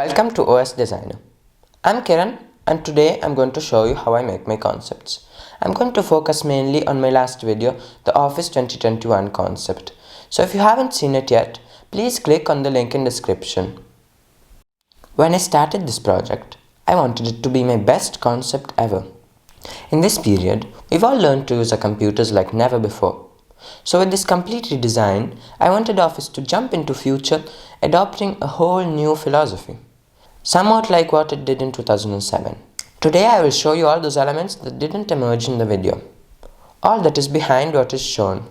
Welcome to OS Designer. I'm Kiran and today I'm going to show you how I make my concepts. I'm going to focus mainly on my last video, the Office 2021 concept. So if you haven't seen it yet, please click on the link in description. When I started this project, I wanted it to be my best concept ever. In this period, we've all learned to use our computers like never before. So with this complete redesign, I wanted Office to jump into future, adopting a whole new philosophy. Somewhat like what it did in 2007. Today I will show you all those elements that didn't emerge in the video. All that is behind what is shown.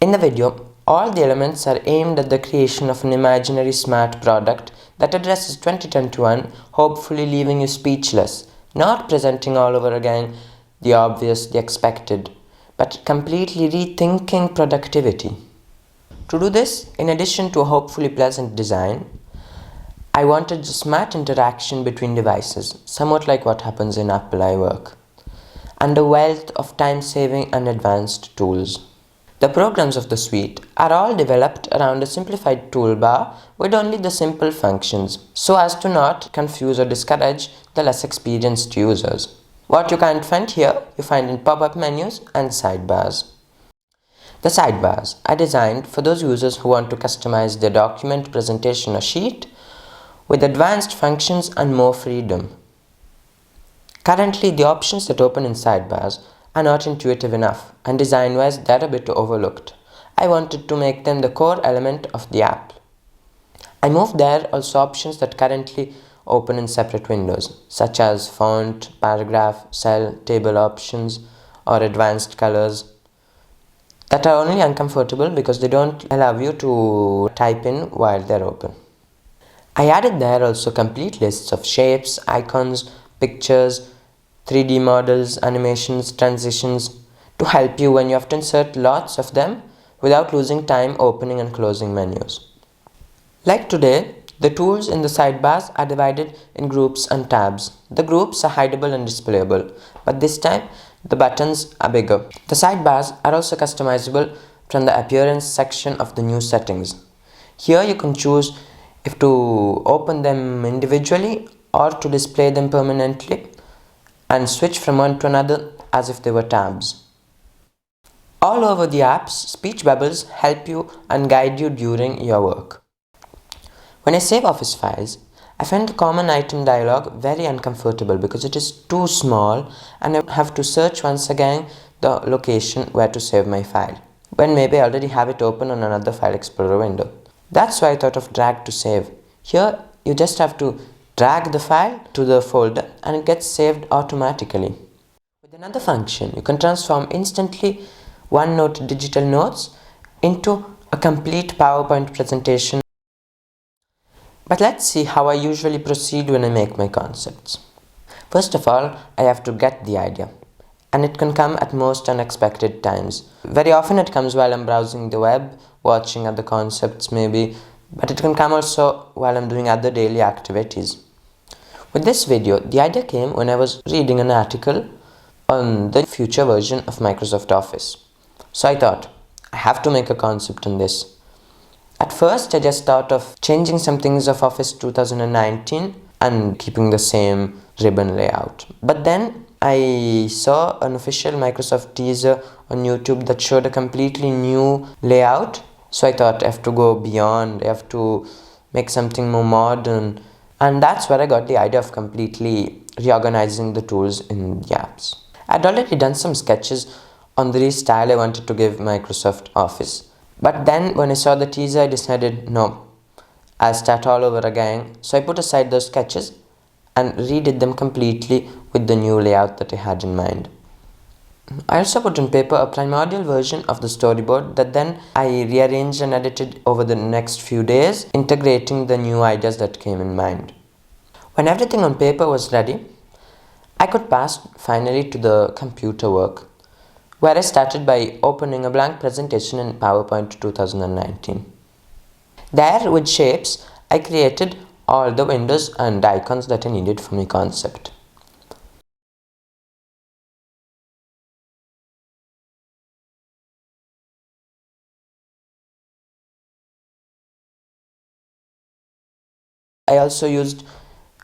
In the video, all the elements are aimed at the creation of an imaginary smart product that addresses 2021, hopefully leaving you speechless, not presenting all over again the obvious, the expected, but completely rethinking productivity. To do this, in addition to a hopefully pleasant design, I wanted smart interaction between devices, somewhat like what happens in Apple iWork, and a wealth of time-saving and advanced tools. The programs of the suite are all developed around a simplified toolbar with only the simple functions, so as to not confuse or discourage the less experienced users. What you can't find here, you find in pop-up menus and sidebars. The sidebars are designed for those users who want to customize their document, presentation or sheet with advanced functions and more freedom. Currently, the options that open in sidebars are not intuitive enough, and design-wise they're a bit overlooked. I wanted to make them the core element of the app. I moved there also options that currently open in separate windows, such as font, paragraph, cell, table options, or advanced colors, that are only uncomfortable because they don't allow you to type in while they're open. I added there also complete lists of shapes, icons, pictures, 3D models, animations, transitions to help you when you have to insert lots of them without losing time opening and closing menus. Like today, the tools in the sidebars are divided in groups and tabs. The groups are hideable and displayable, but this time the buttons are bigger. The sidebars are also customizable from the appearance section of the new settings. Here you can choose if to open them individually or to display them permanently and switch from one to another as if they were tabs. All over the apps, speech bubbles help you and guide you during your work. When I save Office files, I find the common item dialog very uncomfortable because it is too small and I have to search once again the location where to save my file, when maybe I already have it open on another File Explorer window. That's why I thought of drag to save. Here you just have to drag the file to the folder and it gets saved automatically. With another function, you can transform instantly OneNote digital notes into a complete PowerPoint presentation. But let's see how I usually proceed when I make my concepts. First of all, I have to get the idea, and it can come at most unexpected times. Very often it comes while I'm browsing the web, watching other concepts maybe, but it can come also while I'm doing other daily activities. With this video, the idea came when I was reading an article on the future version of Microsoft Office. So I thought, I have to make a concept on this. At first, I just thought of changing some things of Office 2019 and keeping the same ribbon layout. But then I saw an official Microsoft teaser on YouTube that showed a completely new layout. So I thought I have to go beyond, I have to make something more modern. And that's where I got the idea of completely reorganizing the tools in the apps. I'd already done some sketches on the restyle I wanted to give Microsoft Office. But then when I saw the teaser, I decided, no, I'll start all over again. So I put aside those sketches and redid them completely with the new layout that I had in mind. I also put on paper a primordial version of the storyboard that then I rearranged and edited over the next few days, integrating the new ideas that came in mind. When everything on paper was ready, I could pass finally to the computer work, where I started by opening a blank presentation in PowerPoint 2019. There, with shapes, I created all the windows and icons that I needed for my concept. I also used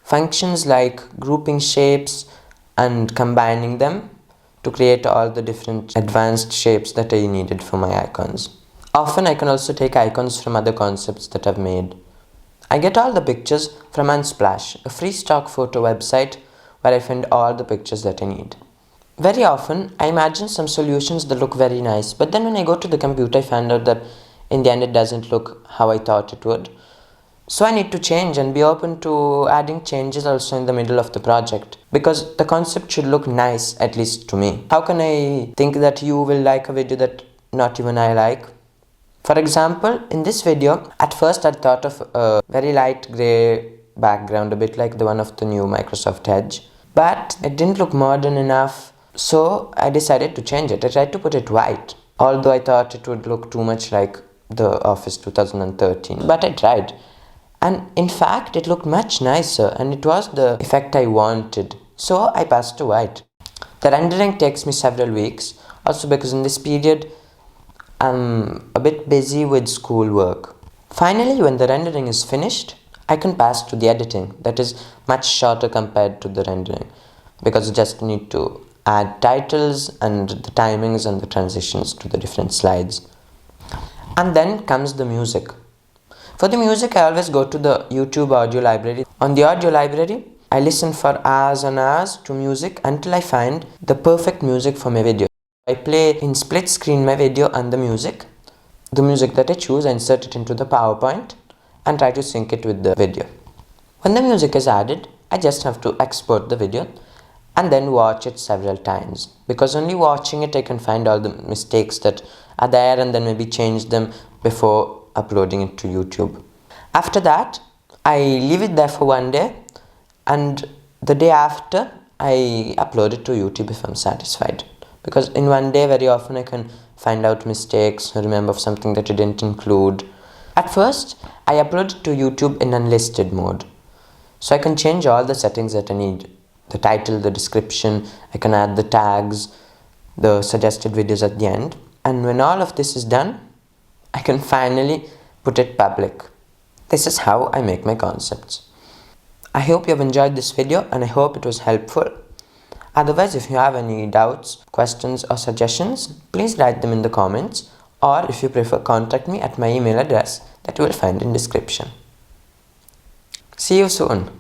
functions like grouping shapes and combining them to create all the different advanced shapes that I needed for my icons. Often I can also take icons from other concepts that I've made. I get all the pictures from Unsplash, a free stock photo website where I find all the pictures that I need. Very often, I imagine some solutions that look very nice, but then when I go to the computer, I find out that in the end it doesn't look how I thought it would. So I need to change and be open to adding changes also in the middle of the project, because the concept should look nice, at least to me. How can I think that you will like a video that not even I like? For example, in this video, at first I thought of a very light grey background, a bit like the one of the new Microsoft Edge. But it didn't look modern enough, so I decided to change it. I tried to put it white, although I thought it would look too much like the Office 2013. But I tried. And in fact, it looked much nicer and it was the effect I wanted. So I passed to white. The rendering takes me several weeks, also because in this period, I'm a bit busy with schoolwork. Finally, when the rendering is finished, I can pass to the editing. That is much shorter compared to the rendering, because you just need to add titles and the timings and the transitions to the different slides. And then comes the music. For the music, I always go to the YouTube audio library. On the audio library, I listen for hours and hours to music until I find the perfect music for my video. I play in split screen my video and the music. The music that I choose, I insert it into the PowerPoint and try to sync it with the video. When the music is added, I just have to export the video and then watch it several times, because only watching it I can find all the mistakes that are there and then maybe change them before uploading it to YouTube. After that, I leave it there for one day, and the day after I upload it to YouTube if I'm satisfied, because in one day very often I can find out mistakes or remember something that I didn't include. At first, I upload it to YouTube in unlisted mode, so I can change all the settings that I need. The title, the description, I can add the tags, the suggested videos at the end. And when all of this is done, I can finally put it public. This is how I make my concepts. I hope you have enjoyed this video and I hope it was helpful. Otherwise, if you have any doubts, questions or suggestions, please write them in the comments, or if you prefer, contact me at my email address that you will find in description. See you soon.